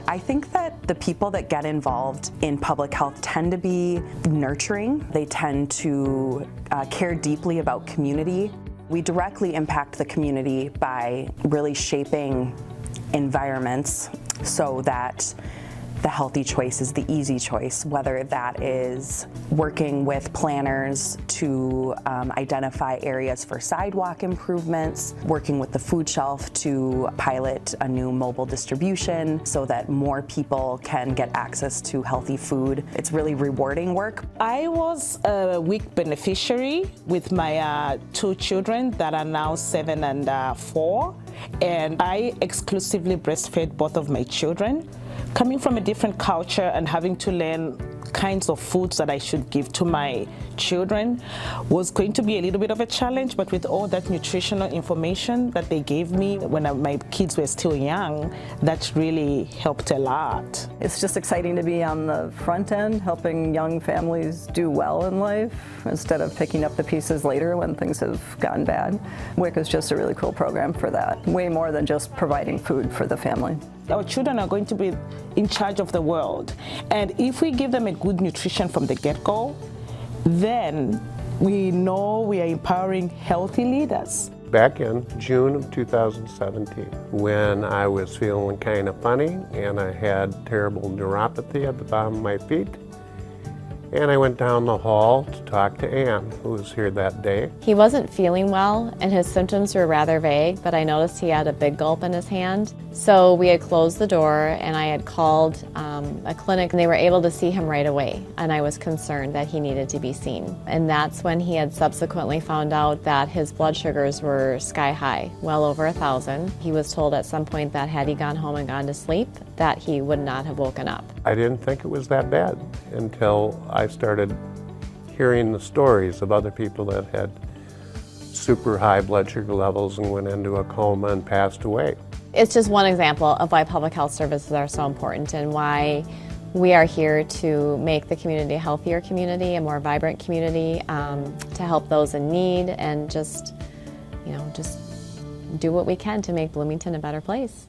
I think that the people that get involved in public health tend to be nurturing. They tend to care deeply about community. We directly impact the community by really shaping environments so that the healthy choice is the easy choice, whether that is working with planners to identify areas for sidewalk improvements, working with the food shelf to pilot a new mobile distribution so that more people can get access to healthy food. It's really rewarding work. I was a WIC beneficiary with my 2 children that are now 7 and 4, and I exclusively breastfed both of my children. Coming from a different culture and having to learn kinds of foods that I should give to my children was going to be a little bit of a challenge, but with all that nutritional information that they gave me when my kids were still young, that really helped a lot. It's just exciting to be on the front end, helping young families do well in life instead of picking up the pieces later when things have gone bad. WIC is just a really cool program for that, way more than just providing food for the family. Our children are going to be in charge of the world, and if we give them a good nutrition from the get-go, then we know we are empowering healthy leaders. Back in June of 2017, when I was feeling kind of funny and I had terrible neuropathy at the bottom of my feet, and I went down the hall to talk to Ann, who was here that day. He wasn't feeling well and his symptoms were rather vague, but I noticed he had a big gulp in his hand. So we had closed the door and I had called a clinic and they were able to see him right away, and I was concerned that he needed to be seen. And that's when he had subsequently found out that his blood sugars were sky high, well over 1,000. He was told at some point that had he gone home and gone to sleep, that he would not have woken up. I didn't think it was that bad until I started hearing the stories of other people that had super high blood sugar levels and went into a coma and passed away. It's just one example of why public health services are so important and why we are here to make the community a healthier community, a more vibrant community, to help those in need and just do what we can to make Bloomington a better place.